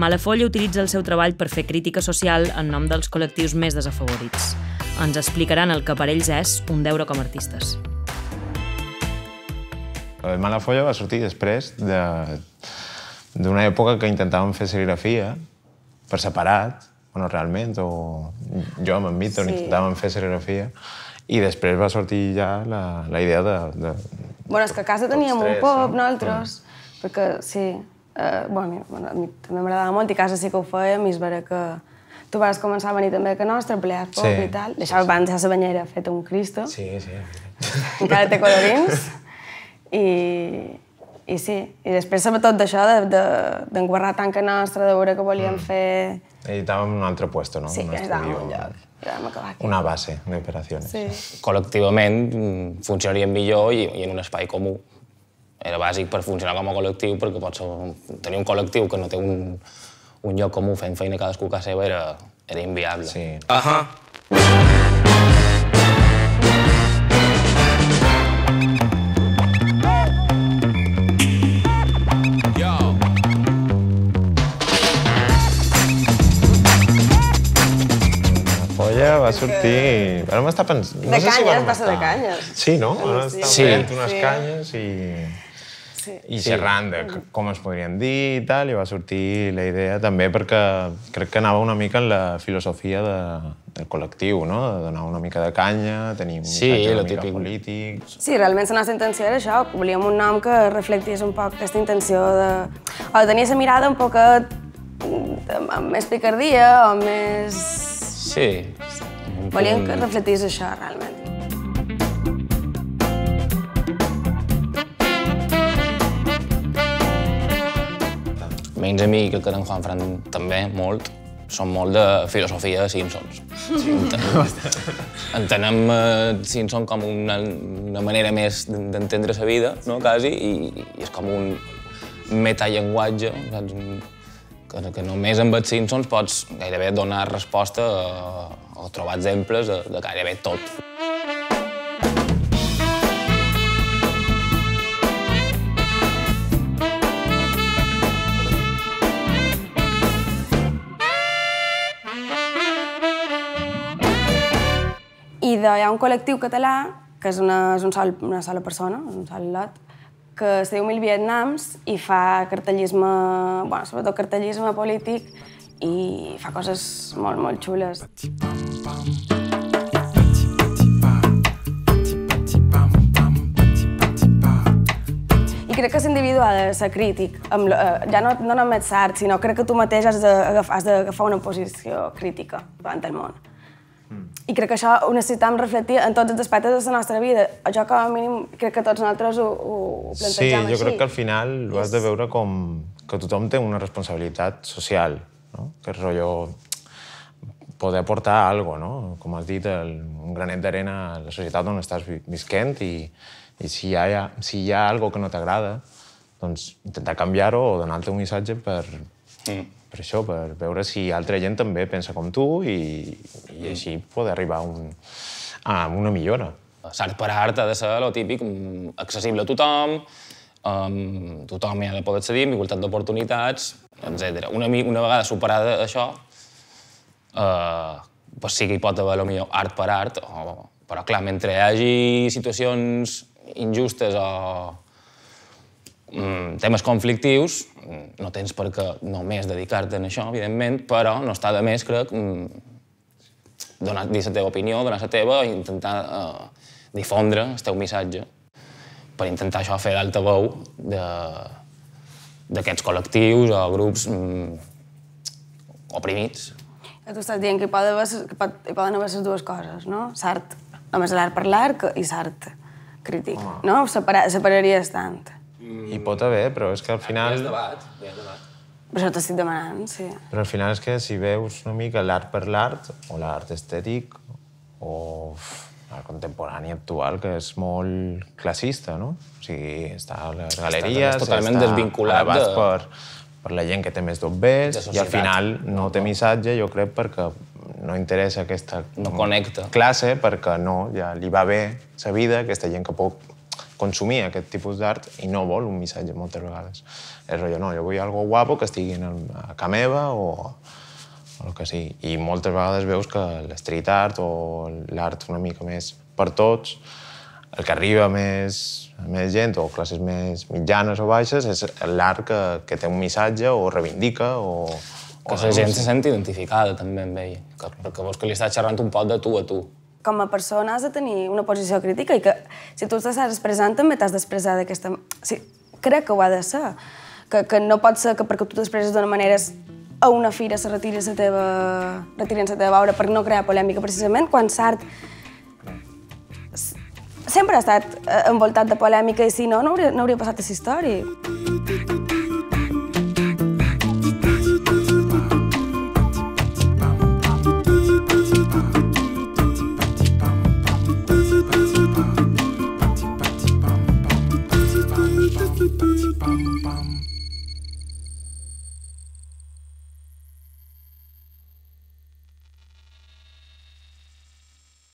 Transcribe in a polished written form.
Malafolla utilitza el seu treball per fer crítica social en nom dels col·lectius més desafavorits. Ens explicaran el que per ells és un deure com a artistes. Malafolla va sortir després d'una època que intentàvem fer serigrafia per separat, bueno, realment, o jo amb en Víctor intentàvem fer serigrafia, i després va sortir ja la idea de... Bueno, és que a casa teníem un pub, nosaltres, perquè sí, bueno, a mi també m'agradava molt i a casa sí que ho fèiem i és vera que tu vas començar a venir també a casa nostra, a plear pub i tal. Deixaves abans ja la banyera feta un Cristo. Sí. Encara té colorins. I sí, i després sobretot d'això, d'enguarrar tant que nostra, de veure que volíem fer... I estàvem en un altre puesto, no? Sí, que estàvem en un lloc. Una base d'operacions. Col·lectivament funcionaríem millor i en un espai comú. Era bàsic per funcionar com a col·lectiu, perquè tenir un col·lectiu que no té un lloc comú fent feina cadascú a casa seva era inviable. Sí. Va sortir... Ara m'està pensant... De canyes, va ser de canyes. Sí, no? Ara està fent unes canyes i xerrant de com es podrien dir i tal, i va sortir la idea també perquè crec que anava una mica en la filosofia del col·lectiu, no? De donar una mica de canya, tenir un missatge una mica polític... Sí, realment la nostra intenció era això. Volíem un nom que reflectís un poc aquesta intenció de... O de tenir la mirada un poquet amb més picardia o més... Sí. Volíem que reflectís això, realment. Menys a mi, crec que en Juanfran també, molt, són molt de filosofia de Simpsons. Entenem Simpsons com una manera més d'entendre la vida, quasi, i és com un metallenguatge, que només amb els Simpsons pots gairebé donar resposta o trobar exemples de gairebé tot. I hi ha un col·lectiu català, que és una sola persona, un sol lot, que es diu Mil Vietnams i fa cartellisme, bueno, sobretot cartellisme polític, i fa coses molt, molt xules. I crec que l'individu ha de ser crític, ja no només l'art, sinó crec que tu mateix has d'agafar una posició crítica davant del món. I crec que això ho necessitem reflectir en tots els aspectes de la nostra vida. Jo, com a mínim, crec que tots nosaltres ho plantegem així. Sí, jo crec que al final ho has de veure com que tothom té una responsabilitat social, no? Que és rotllo poder aportar alguna cosa, no? Com has dit, un granet d'arena a la societat on estàs visquent i si hi ha alguna cosa que no t'agrada, doncs intentar canviar-ho o donar-te un missatge per això, per veure si altra gent també pensa com tu i així poder arribar a una millora. L'art per art ha de ser el típic, accessible a tothom, tothom hi ha de poder accedir, amb igualtat d'oportunitats, etc. Una vegada superada això, sí que hi pot haver potser art per art, però clar, mentre hi hagi situacions injustes o temes conflictius, no tens per què només dedicar-te a això, evidentment, però no està de més, crec, dir la teva opinió, donar la teva i intentar difondre el teu missatge per intentar això fer d'altaveu d'aquests col·lectius o grups oprimits. Tu estàs dient que hi poden haver les dues coses, no? L'art, només l'art per l'art i l'art crític, no? Separaries tant. Hi pot haver, però és que al final... Hi ha debat. Per això t'estic demanant, sí. Però al final és que si veus una mica l'art per l'art, o l'art estètic, o l'art contemporani actual, que és molt classista, no? O sigui, està a les galeries... Està totalment desvinculat per la gent que té més dobbers, i al final no té missatge, jo crec, perquè no interessa aquesta no connecta classe, perquè no, ja li va bé la vida, aquesta gent que pot consumir aquest tipus d'art i no vol un missatge moltes vegades. És rotllo, no, jo vull algo guapo que estigui a ca meva o el que sigui. I moltes vegades veus que l'street art o l'art una mica més per tots, el que arriba a més gent o classes més mitjanes o baixes és l'art que té un missatge o reivindica o... Que la gent se sent identificada també amb ell, perquè veus que li estàs xerrant un poc de tu a tu. Com a persona has de tenir una posició crítica i que si tu t'estàs expressant també t'has d'expressar d'aquesta... Sí, crec que ho ha de ser. Que no pot ser que perquè tu t'expresses d'una manera a una fira se retirin la teva obra per no crear polèmica precisament, quan l'art sempre ha estat envoltat de polèmica i si no, no hauria passat a la història.